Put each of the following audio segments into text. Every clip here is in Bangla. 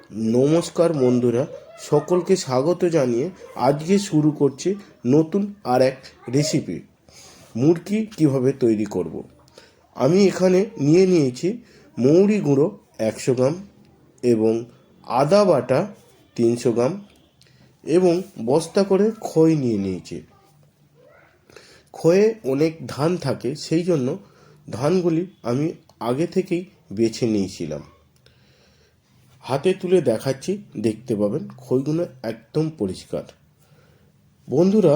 নমস্কার বন্ধুরা, সকলকে স্বাগত জানিয়ে আজকে শুরু করছি নতুন আর এক রেসিপি। মুরগি কিভাবে তৈরি করব। আমি এখানে নিয়েছি মৌরি গুঁড়ো 100 গ্রাম এবং আদা বাটা 300 গ্রাম এবং বস্তা করে খই নিয়েছি। খয়ে অনেক ধান থাকে, সেই জন্য ধানগুলি আমি আগে থেকেই বেছে নিয়েছিলাম। হাতে তুলে দেখাচ্ছি, দেখতে পাবেন খইগুলো একদম পরিষ্কার। বন্ধুরা,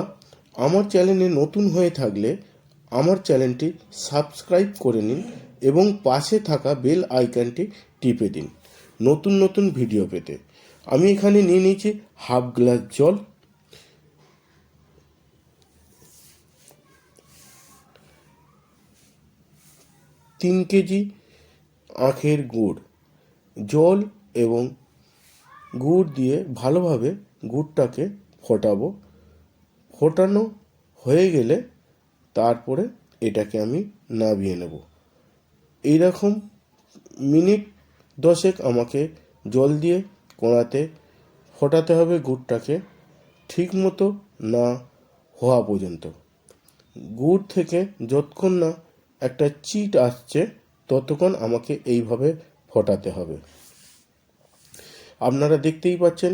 আমার চ্যানেলে নতুন হয়ে থাকলে আমার চ্যানেলটি সাবস্ক্রাইব করে নিন এবং পাশে থাকা বেল আইকনটি টিপে দিন নতুন নতুন ভিডিও পেতে। আমি এখানে নিয়ে নিয়েছি হাফ গ্লাস জল, তিন কেজি আখের গুড়। জল এবং গুড় দিয়ে ভালোভাবে গুড়টাকে ফোটাবো। ফোটানো হয়ে গেলে তারপরে এটাকে আমি নামিয়ে নেব। এইরকম মিনিট 10 আমাকে জল দিয়ে কড়াতে ফোটাতে হবে গুড়টাকে, ঠিক মতো না হওয়া পর্যন্ত। গুড় থেকে যতক্ষণ না একটা চিট আসছে ততক্ষণ আমাকে এইভাবে ফোটাতে হবে। আপনারা দেখতেই পাচ্ছেন।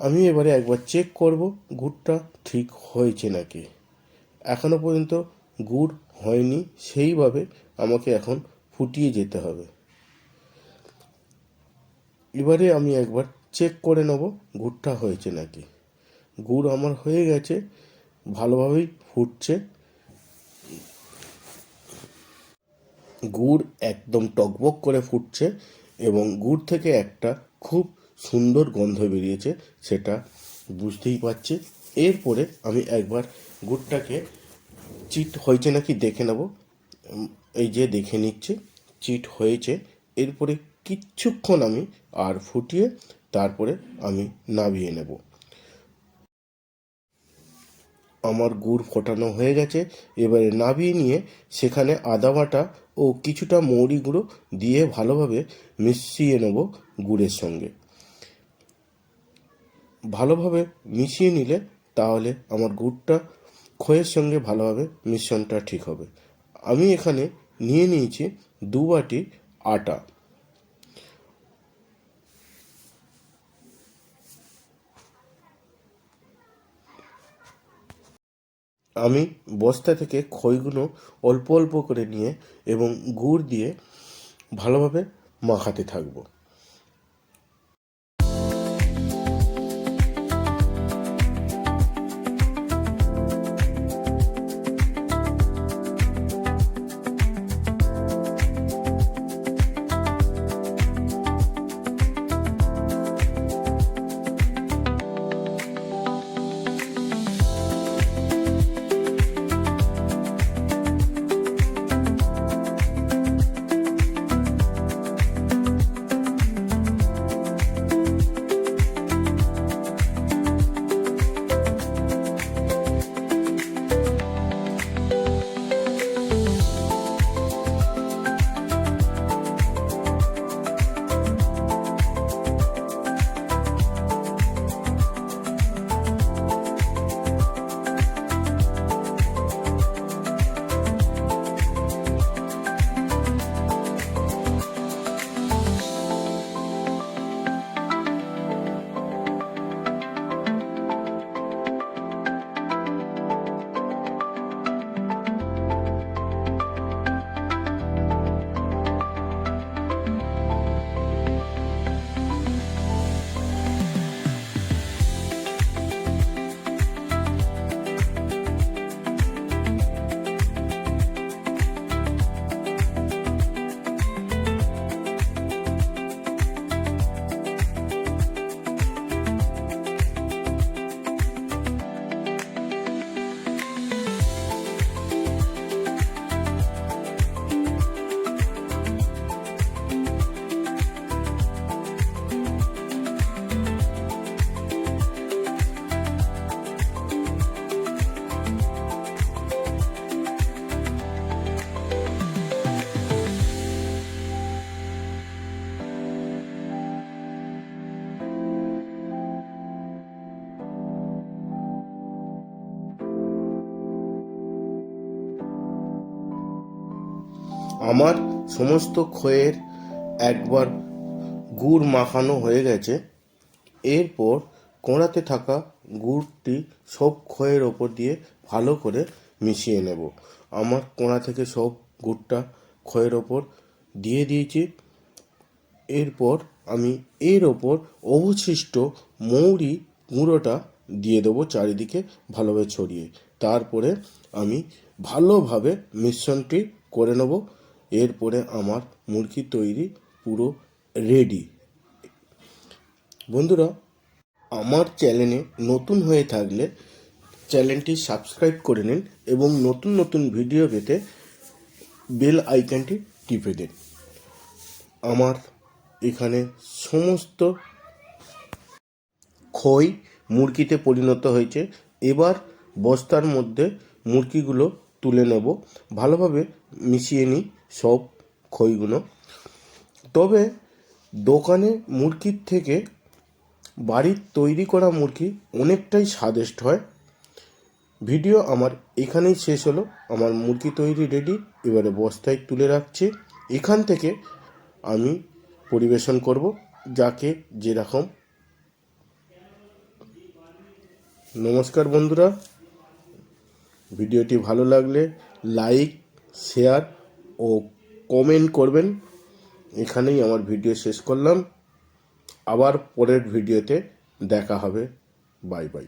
আমি এবারে একবার চেক করব গুড়টা ঠিক হয়েছে নাকি। এখনো পর্যন্ত গুড় হয়নি, সেইভাবে আমাকে এখন ফুটিয়ে যেতে হবে। এবারে আমি একবার চেক করে নেব গুড়টা হয়েছে নাকি। গুড় আমার হয়ে গেছে, ভালোভাবেই ফুটছে। গুড় একদম টকবক করে ফুটছে এবং গুড় থেকে একটা খুব সুন্দর গন্ধ বেরিয়েছে, সেটা বুঝতেই পারছি। এরপরে আমি একবার গুড়টাকে চিট হয়েছে নাকি দেখে নেব। এই যে দেখে নিচ্ছি চিট হয়েছে। এরপরে কিছুক্ষণ আমি আর ফুটিয়ে তারপরে আমি নামিয়ে নেব। আমার গুড় ফোটানো হয়ে গেছে। এবারে নামিয়ে নিয়ে সেখানে আদা বাটা ও কিছুটা মৌরি গুঁড়ো দিয়ে ভালোভাবে মিশিয়ে নেব গুড়ের সঙ্গে। ভালোভাবে মিশিয়ে নিলে তাহলে আমার গুড়টা খইয়ের সঙ্গে ভালোভাবে মিশ্রণটা ঠিক হবে। আমি এখানে নিয়ে নিয়েছি 2 বাটি আটা। আমি বস্তা থেকে খইগুলো অল্প অল্প করে নিয়ে এবং গুড় দিয়ে ভালোভাবে মাখাতে থাকবো। আমার সমস্ত খইয়ের একবার গুড় মাখানো হয়ে গেছে। এরপর কড়াতে থাকা গুড়টি সব খইয়ের ওপর দিয়ে ভালো করে মিশিয়ে নেব। আমার কড়া থেকে সব গুড়টা খইয়ের ওপর দিয়ে দিয়েছি। এরপর আমি এর ওপর অবশিষ্ট মৌরি গুঁড়োটা দিয়ে দেবো চারিদিকে ভালোভাবে ছড়িয়ে। তারপরে আমি ভালোভাবে মিশ্রণটি করে নেব। এরপরে আমার মুরগি তৈরি পুরো রেডি। বন্ধুরা, আমার চ্যানেলে নতুন হয়ে থাকলে চ্যানেলটি সাবস্ক্রাইব করে নিন এবং নতুন নতুন ভিডিও পেতে বেল আইকনটি টিপে দিন। আমার এখানে সমস্ত খই মুরগিতে পরিণত হয়েছে। এবার বস্তার মধ্যে মুরগিগুলো তুলে নেব। ভালোভাবে মিশিয়ে নিই সব খইগুলো। তবে দোকানে মুরগির থেকে বাড়ির তৈরি করা মুরগি অনেকটাই স্বাদিষ্ট হয়। ভিডিও আমার এখানেই শেষ হলো। আমার মুরগি তৈরি রেডি। এবারে বস্তায় তুলে রাখছি। এখান থেকে আমি পরিবেশন করব যাকে যেরকম। নমস্কার বন্ধুরা, ভিডিওটি ভালো লাগলে লাইক, শেয়ার ও কমেন্ট করবেন। এখানেই আমার ভিডিও শেষ করলাম। আবার পরের ভিডিওতে দেখা হবে। Bye bye.